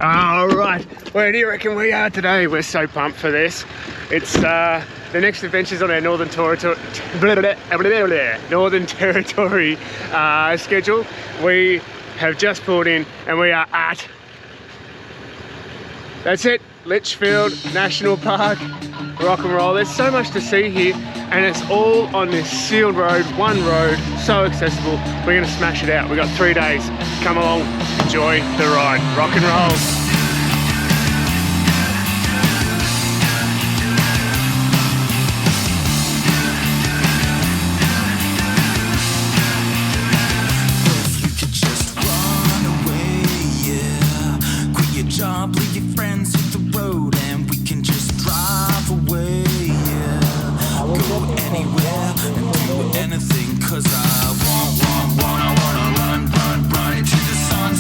Alright, where do you reckon we are today? We're so pumped for this. It's the next adventures on our Northern Territory schedule. We have just pulled in and we are at, that's it, Litchfield National Park, rock and roll. There's so much to see here and it's all on this sealed road, one road, so accessible. We're gonna smash it out. We've got 3 days. Come along, enjoy the ride, rock and roll. Leave your friends hit the road and we can just drive away, yeah. Go anywhere and do anything, cause I wanna run into the sun,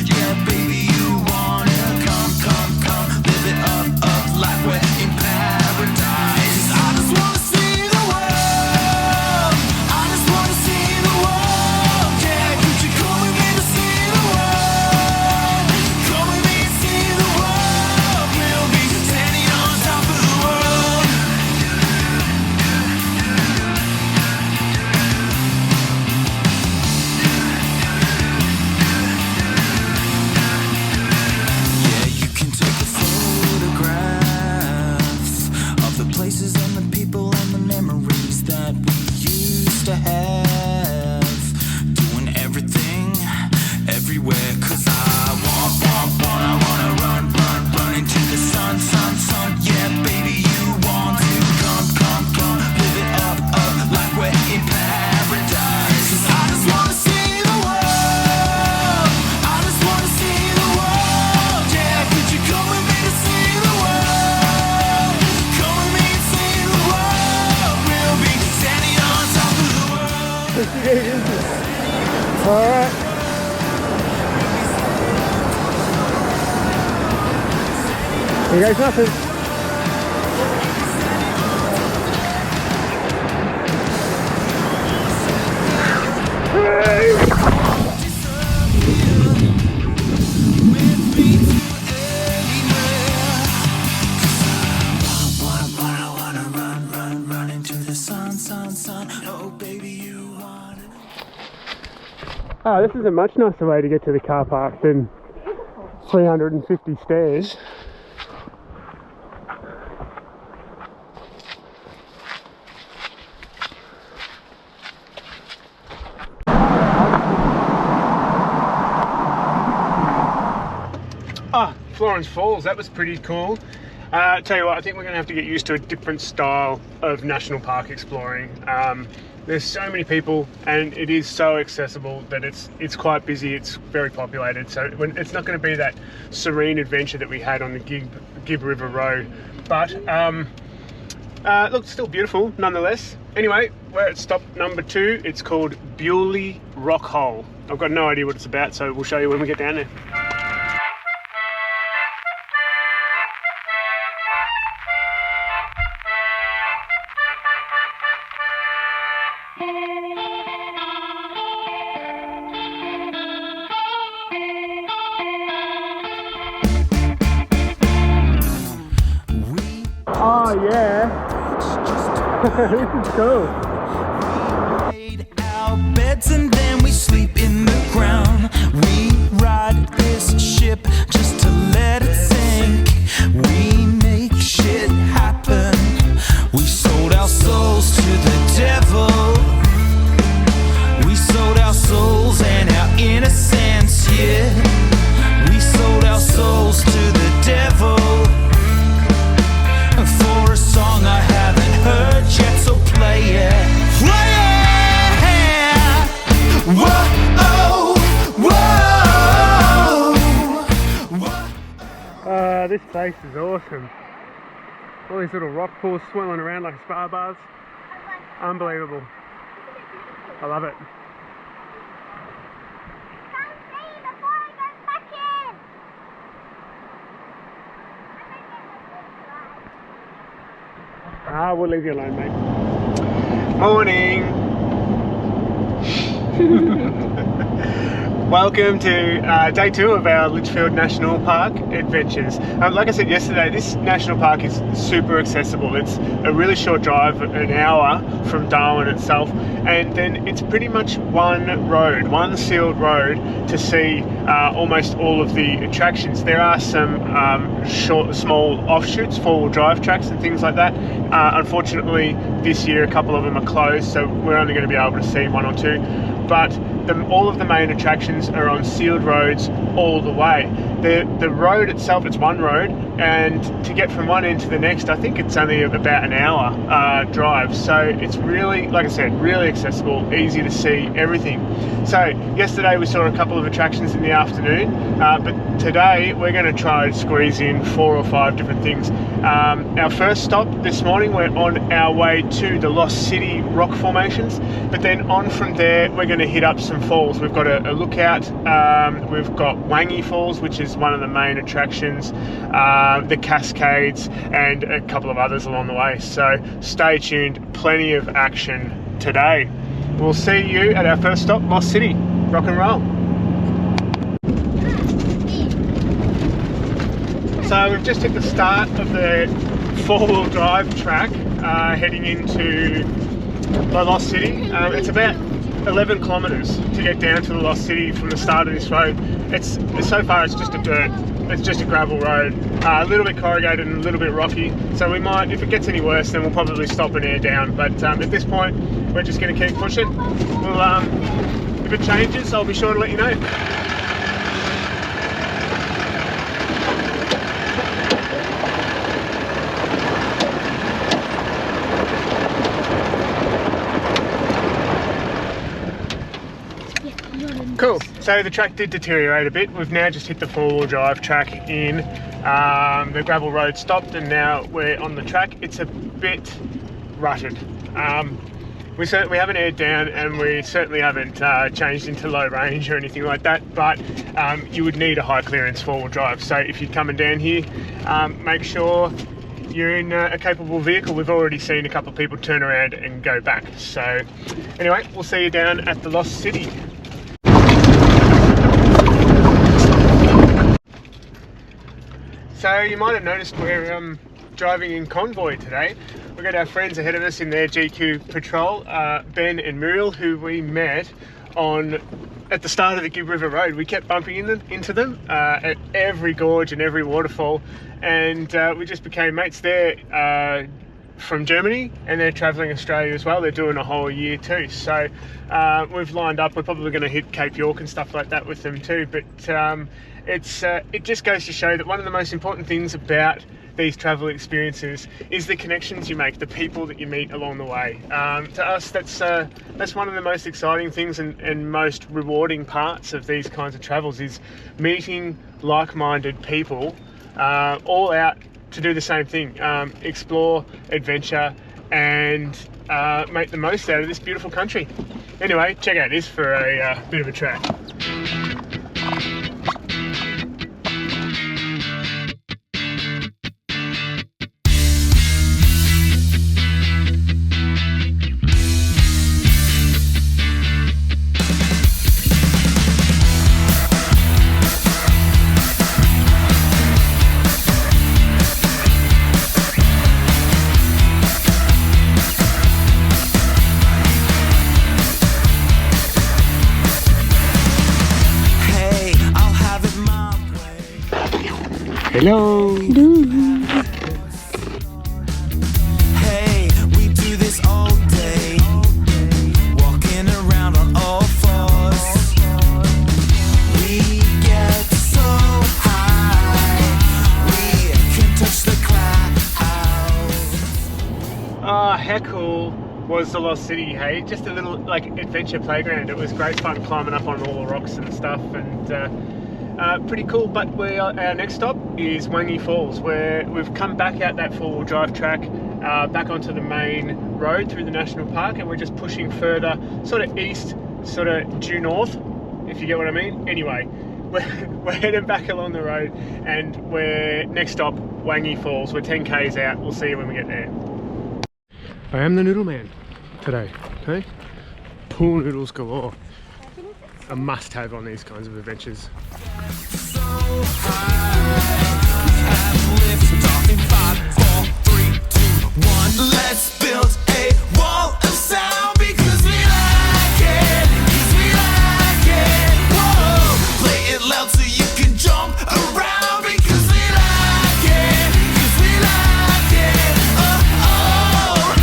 yeah, baby, you wanna come, live it up like we're in paradise. I just wanna see the world, I just wanna see the world, yeah, could you come with me to see the world, come with me and see the world, we'll be standing on top of the world. Yeah, you can take the photographs of the places and the people and the memories that we used to have, doing everything, everywhere, cause I wanna run into the sun, yeah, baby, you want to come, live it up like we're in paradise, cause I just wanna see the world, I just wanna see the world, yeah, could you come with me to see the world, come with me and see the world, we'll be standing on top of the world. Alright. Here goes nothing. Wanna run into the sun, oh baby, you want it. Oh, this is a much nicer way to get to the car park than 350 stairs. Ah, Florence Falls, that was pretty cool. Tell you what, I think we're going to have to get used to a different style of national park exploring. There's so many people and it is so accessible that it's quite busy, it's very populated, so it's not going to be that serene adventure that we had on the Gib River Road, but look, it's still beautiful nonetheless. Anyway, we're at stop number 2. It's called Buley Rockhole. I've got no idea what it's about, so we'll show you when we get down there. Oh yeah, this is cool. Made our beds and then we sleep in the ground. We ride this ship just to let it sink. We make shit happen. We sold our souls to the devil. We sold our souls and our innocence, yeah. We sold our souls to the devil. For a song I haven't heard yet, so play it. Play it! Whoa, whoa. This place is awesome. All these little rock pools swirling around like spa bars. Unbelievable. I love it. Ah, we'll leave you alone, mate. Morning! Welcome to day 2 of our Litchfield National Park adventures. Like I said yesterday, this national park is super accessible. It's a really short drive, an hour from Darwin itself, and then it's pretty much one road, one sealed road to see almost all of the attractions. There are some small offshoots, 4-wheel drive tracks and things like that. Unfortunately, this year a couple of them are closed, so we're only going to be able to see 1 or 2. But all of the main attractions are on sealed roads all the way. The road itself, it's one road, and to get from one end to the next, I think it's only about an hour drive. So it's really, like I said, really accessible, easy to see everything. So yesterday we saw a couple of attractions in the afternoon, but today we're going to try and squeeze in 4 or 5 different things. Our first stop this morning, we're on our way to the Lost City rock formations, but then on from there we're going to hit up some falls. We've got a lookout. We've got Wangy Falls, which is one of the main attractions, the Cascades, and a couple of others along the way. So stay tuned, plenty of action today. We'll see you at our first stop, Lost City. Rock and roll. So we've just hit the start of the 4-wheel drive track heading into the Lost City. It's about 11 kilometres to get down to the Lost City from the start of this road. So far it's just a dirt, it's just a gravel road, a little bit corrugated and a little bit rocky, so we might, if it gets any worse, then we'll probably stop and air down, but at this point we're just going to keep pushing. We'll, if it changes, I'll be sure to let you know. Cool, so the track did deteriorate a bit. We've now just hit the 4-wheel drive track in. The gravel road stopped and now we're on the track. It's a bit rutted. We haven't aired down and we certainly haven't changed into low range or anything like that, but you would need a high clearance 4-wheel drive. So if you're coming down here, make sure you're in a capable vehicle. We've already seen a couple of people turn around and go back. So anyway, we'll see you down at the Lost City. So you might have noticed we're driving in convoy today. We've got our friends ahead of us in their GQ patrol, Ben and Muriel, who we met at the start of the Gibb River Road. We kept bumping into them at every gorge and every waterfall, and we just became mates. They're from Germany and they're travelling Australia as well. They're doing a whole year too. So we've lined up. We're probably going to hit Cape York and stuff like that with them too. But it just goes to show that one of the most important things about these travel experiences is the connections you make, the people that you meet along the way. To us, that's one of the most exciting things and most rewarding parts of these kinds of travels, is meeting like-minded people all out to do the same thing, explore, adventure, and make the most out of this beautiful country. Anyway, check out this for a bit of a track. Hello. Hello. Hey, we do this all day, walking around on all fours. We get so high, we can touch the clouds. How cool was the Lost City, hey? Just a little adventure playground. It was great fun climbing up on all the rocks and stuff, and pretty cool. But our next stop is Wangy Falls, where we've come back out that 4-wheel drive track, back onto the main road through the national park, and we're just pushing further, sort of east, sort of due north, if you get what I mean. Anyway, we're heading back along the road, and we're next stop Wangy Falls. We're 10 k's out. We'll see you when we get there. I am the noodle man today, okay? Pool noodles galore. a must-have on these kinds of adventures. So lift off in 5, 4, 3, 2, 1. Let's build a wall of sound because we like it. Because we like it. Whoa, play it loud so you can jump around because we like it. Because we like it. Oh, oh.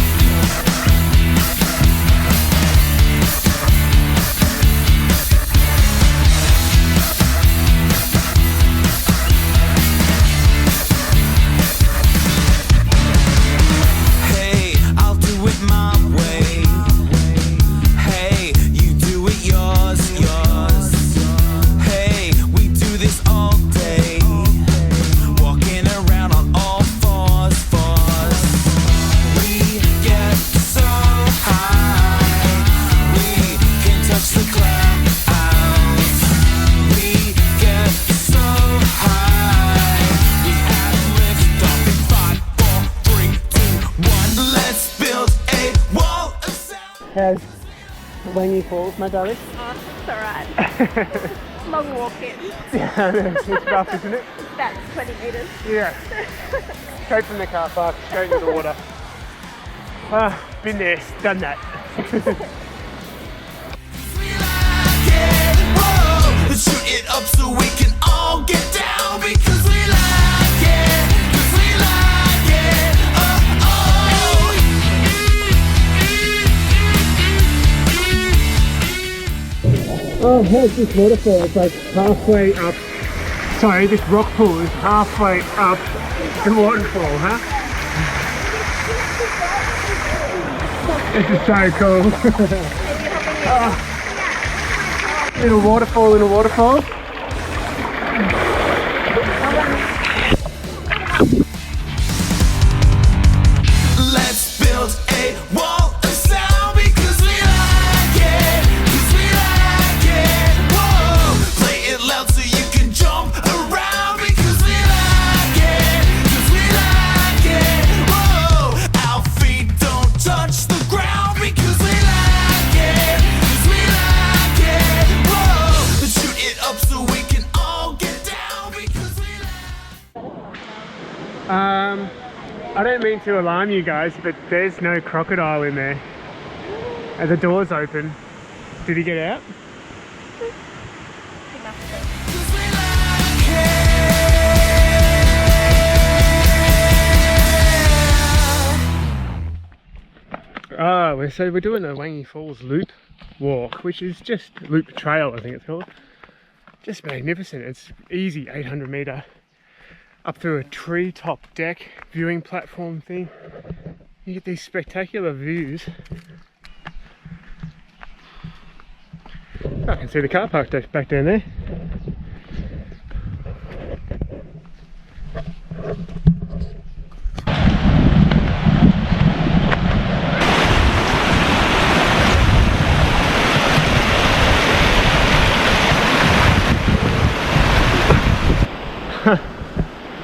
Hey, I'll do it my way. Hey, you do it yours, yours. Hey, we do this all day. Walking around on all fours, fours. We get so high. We can touch the clouds. We get so high. We have lift off in 5, 4, 3, 2, 1. Let's build a wall of sound. How's Wangy Falls, my darling? Oh, it's alright. Long walk in. Yeah, it's rough, isn't it? About 20 metres. Yeah. Straight from the car park, straight into the water. Been there, done that. We like it. Whoa, let's shoot it up so we can all get down because we like it. Because we like it. Oh, oh. Oh, here's this waterfall. It's like halfway up. Sorry, this rock pool is halfway up the waterfall, huh? This is so cool. Little waterfall in a waterfall. Let's build a wall of sound because we like it. Because we like it. Whoa, play it loud so you can jump around because we like it. Because we like it. Whoa, our feet don't touch the ground because we like it. Because we like it. Whoa, let's shoot it up so we can all get down because we like it. I don't mean to alarm you guys, but there's no crocodile in there. And the door's open. Did he get out? Because we like it. So we're doing the Wangy Falls loop walk, which is just loop trail, I think it's called. Just magnificent. It's easy, 800 metre up through a treetop deck viewing platform thing. You get these spectacular views. I can see the car park back down there.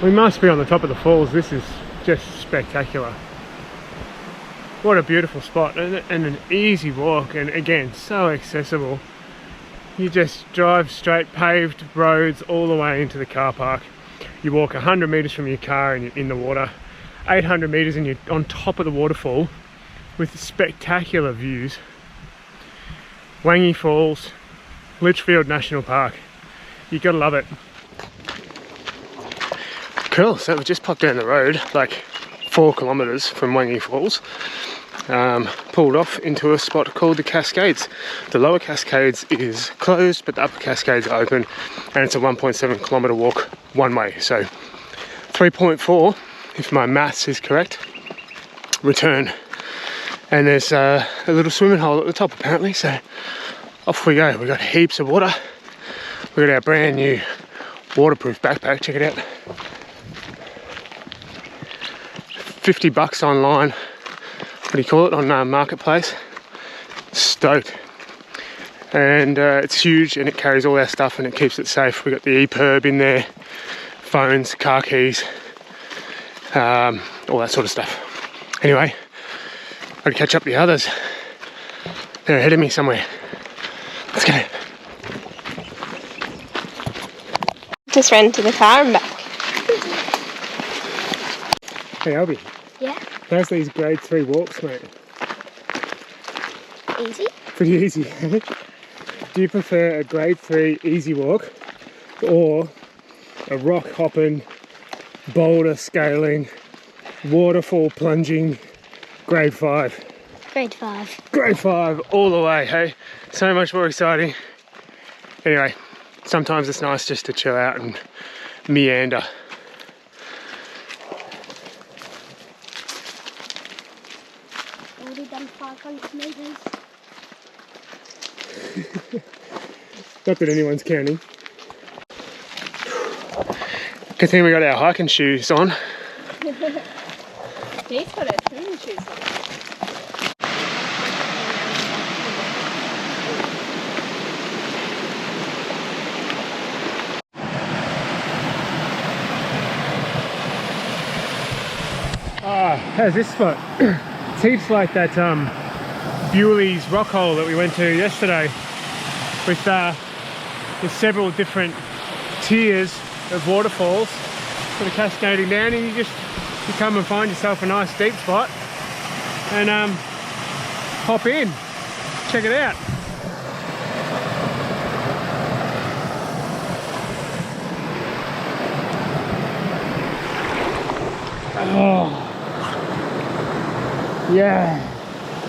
We must be on the top of the falls. This is just spectacular. What a beautiful spot, and an easy walk, and again so accessible. You just drive straight paved roads all the way into the car park. You walk 100 metres from your car and you're in the water, 800 metres and you're on top of the waterfall with spectacular views. Wangy Falls, Litchfield National Park. You gotta love it. Cool, so we just popped down the road like 4 kilometres from Wangy Falls. Pulled off into a spot called the Cascades. The lower Cascades is closed, but the upper Cascades are open, and it's a 1.7 kilometre walk one way. So 3.4, if my maths is correct, return. And there's a little swimming hole at the top apparently, so off we go. We've got heaps of water. We've got our brand new waterproof backpack, check it out. $50 online, what do you call it, on Marketplace. Stoked. And it's huge and it carries all our stuff and it keeps it safe. We've got the EPIRB in there, phones, car keys, all that sort of stuff. Anyway, I've got to catch up the others. They're ahead of me somewhere. Let's go. Just ran to the car and back. Hey Albie, Yeah. how's these grade 3 walks, mate? Easy. Pretty easy. Do you prefer a grade 3 easy walk or a rock hopping, boulder scaling, waterfall plunging grade 5? Grade 5. Grade 5 all the way, hey? So much more exciting. Anyway, sometimes it's nice just to chill out and meander. Already done 500 metres. Not that anyone's counting. Good thing we got our hiking shoes on. He's got her swimming shoes on. Ah, how's this spot? It's heaps like that Buley Rockhole that we went to yesterday with several different tiers of waterfalls sort of cascading down, and you come and find yourself a nice deep spot and hop in, check it out. Oh yeah,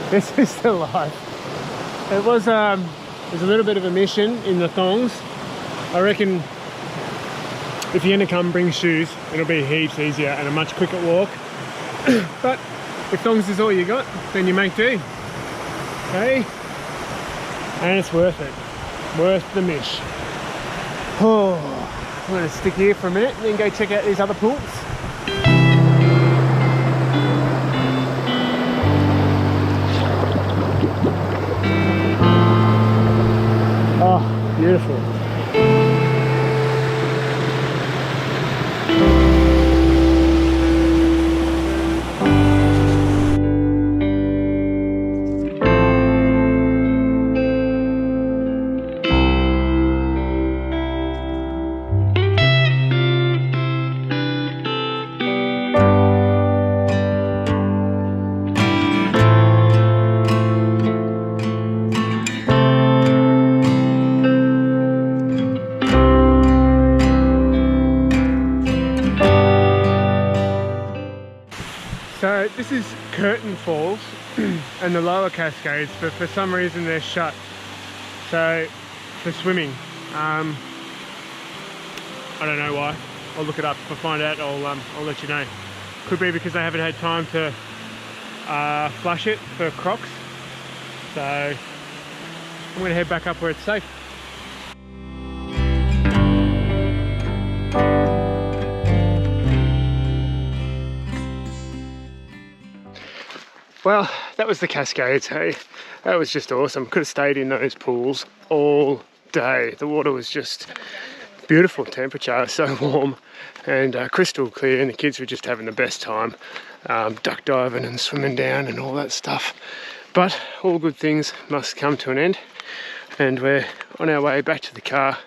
this is the life. It was there's a little bit of a mission in the thongs. I reckon if you're gonna come bring shoes, it'll be heaps easier and a much quicker walk. But if thongs is all you got, then you make do. Okay? And it's worth it. Worth the mish. Oh, I'm gonna stick here for a minute and then go check out these other pools. Oh, beautiful. So this is Curtain Falls and the lower Cascades, but for some reason they're shut. So for swimming, I don't know why. I'll look it up. If I find out, I'll let you know. Could be because they haven't had time to flush it for crocs. So I'm going to head back up where it's safe. Well, that was the Cascades, hey. That was just awesome. Could have stayed in those pools all day. The water was just beautiful temperature, so warm and crystal clear, and the kids were just having the best time duck diving and swimming down and all that stuff. But all good things must come to an end, and we're on our way back to the car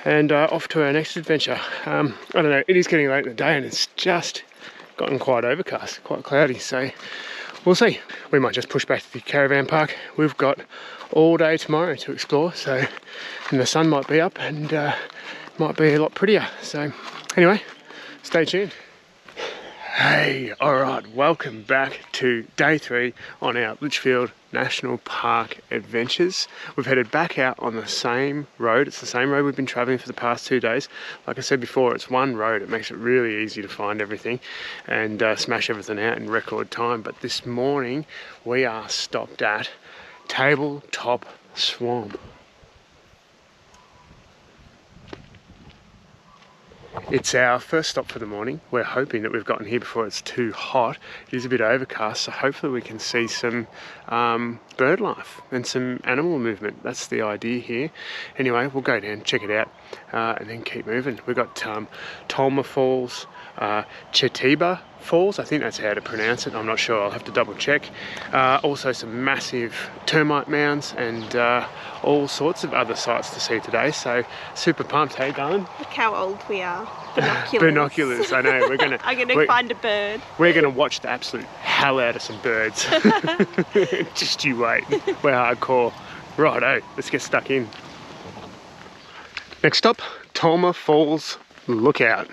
and off to our next adventure. I don't know, it is getting late in the day and it's just gotten quite overcast, quite cloudy, so we'll see. We might just push back to the caravan park. We've got all day tomorrow to explore, so, and the sun might be up and might be a lot prettier. So anyway, stay tuned. Hey, alright, welcome back to day 3 on our Litchfield National Park adventures. We've headed back out on the same road. It's the same road we've been travelling for the past 2 days. Like I said before, it's one road. It makes it really easy to find everything and smash everything out in record time. But this morning we are stopped at Tabletop Swamp. It's our first stop for the morning. We're hoping that we've gotten here before it's too hot. It is a bit overcast, so hopefully we can see some bird life and some animal movement. That's the idea here. Anyway, we'll go down, check it out, and then keep moving. We've got Tolmer Falls, Tjaetaba Falls, I think that's how to pronounce it, I'm not sure, I'll have to double check. Also some massive termite mounds and all sorts of other sights to see today, so super pumped. Hey Darwin? Look how old we are. Binoculars. Binoculars, I know. We're gonna I'm gonna find a bird. We're gonna watch the absolute hell out of some birds. Just you wait. We're hardcore. Righto, let's get stuck in. Next stop, Talma Falls Lookout.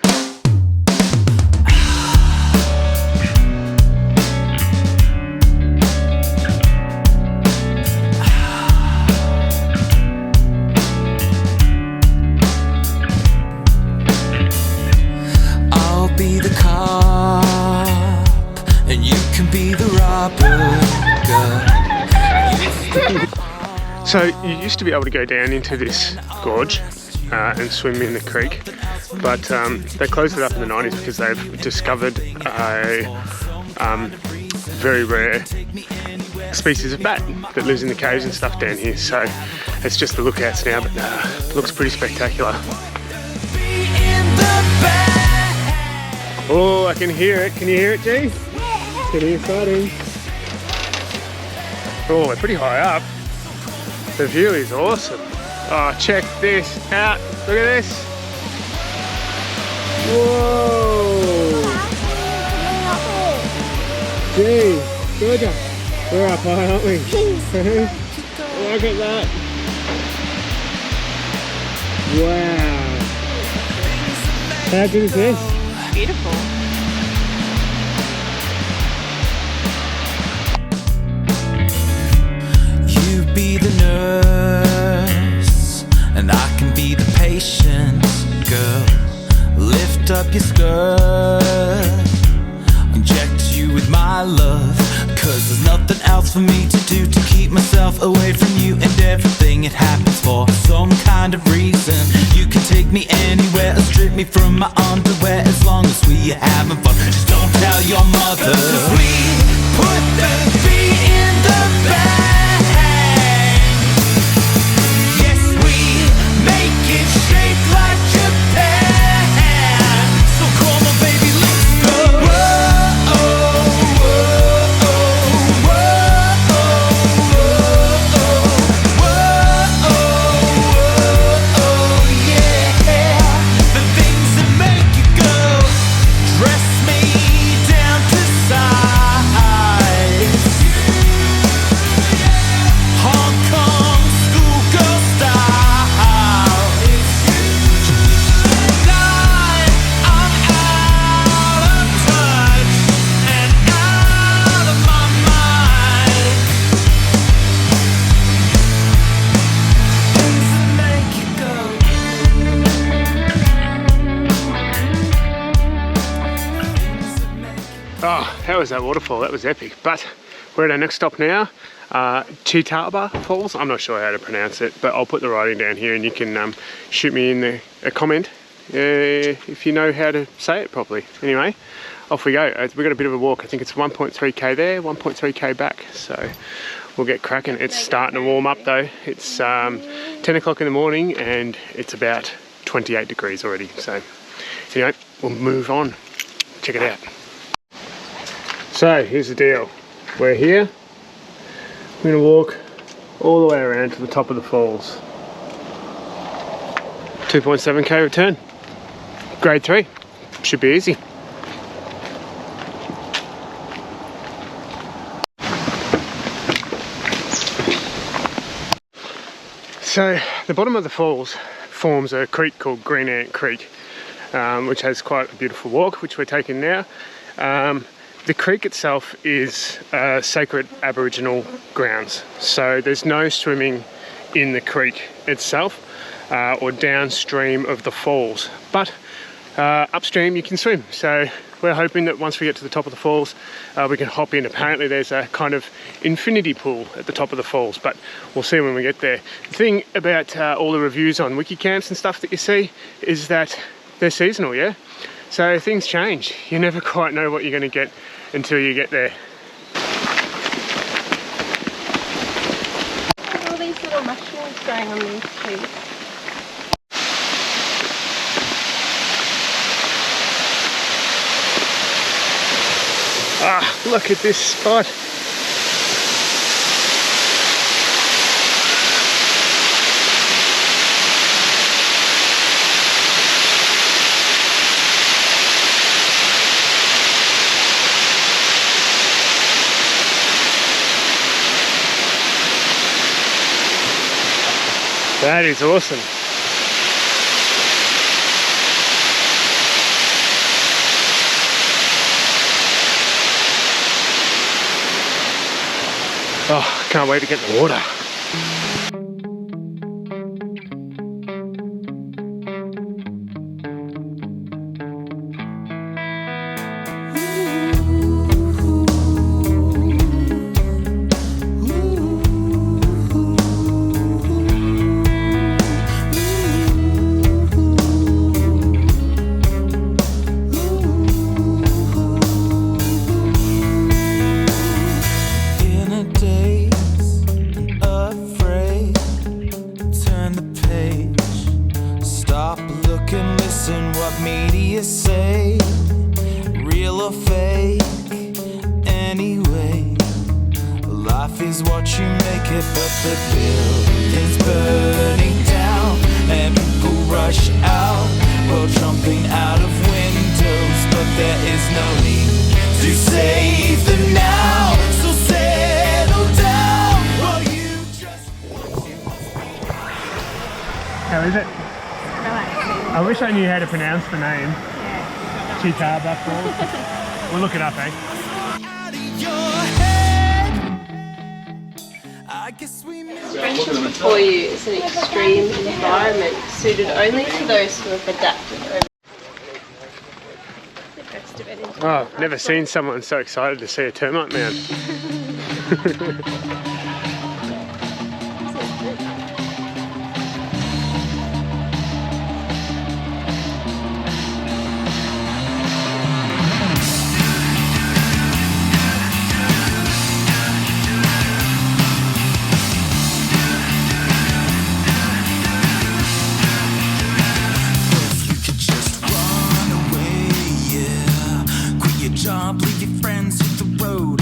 Be the cop and you can be the robber, girl. So you used to be able to go down into this gorge and swim in the creek, but they closed it up in the 90s because they've discovered a very rare species of bat that lives in the caves and stuff down here, so it's just the lookouts now, but it looks pretty spectacular. Oh, I can hear it. Can you hear it, G? Yeah. It's getting exciting. Oh, we're pretty high up. The view is awesome. Oh, check this out. Look at this. Whoa. Gee, Georgia. We're up high, aren't we? Look at that. Wow. How good is this? Beautiful. You be the nurse and I can be the patient, girl. Lift up your skirt, inject you with my love, 'cause there's nothing else for me to do to keep myself away from you, and everything it happens for some kind of reason. You can take me anywhere or strip me from my underwear, as long as we are having fun. Just don't tell your mother. 'Cause we put the beat in the bag. Yes, we make it shake like Japan. So come on baby, let's go. Whoa, oh, whoa, oh, whoa, oh, whoa, oh, whoa, oh, yeah. The things that make you go. Dress me down to size. Hong Kong schoolgirl style. Tonight I'm out of touch and out of my mind. Things that make you go. Oh, how was that waterfall? That was epic. But we're at our next stop now, Tjaetaba Falls. I'm not sure how to pronounce it, but I'll put the writing down here and you can shoot me in a comment if you know how to say it properly. Anyway, off we go. We've got a bit of a walk. I think it's 1.3k there, 1.3k back. So we'll get cracking. It's starting to warm up though. It's 10 o'clock in the morning and it's about 28 degrees already. So anyway, we'll move on. Check it out. So here's the deal. We're here. We're going to walk all the way around to the top of the falls. 2.7k return. Grade 3. Should be easy. So the bottom of the falls forms a creek called Green Ant Creek, which has quite a beautiful walk, which we're taking now. The creek itself is sacred Aboriginal grounds, so there's no swimming in the creek itself or downstream of the falls, but upstream you can swim. So we're hoping that once we get to the top of the falls we can hop in. Apparently there's a kind of infinity pool at the top of the falls, but we'll see when we get there. The thing about all the reviews on wiki camps and stuff that you see is that they're seasonal, yeah? So things change. You never quite know what you're going to get until you get there. Look at all these little mushrooms growing on these trees. Ah, look at this spot. That is awesome. Oh, can't wait to get in the water. Is what you make it, but the building's burning down and people rush out, well jumping out of windows, but there is no need to save them now, so settle down while you just... How is it? Relaxing. I wish I knew how to pronounce the name. Yeah. Tjaetaba Falls. We'll look it up, eh? Friendship Before You is an extreme environment suited only to those who have adapted over the rest of it. Oh, never seen someone so excited to see a termite mound. Job, leave your friends, hit the road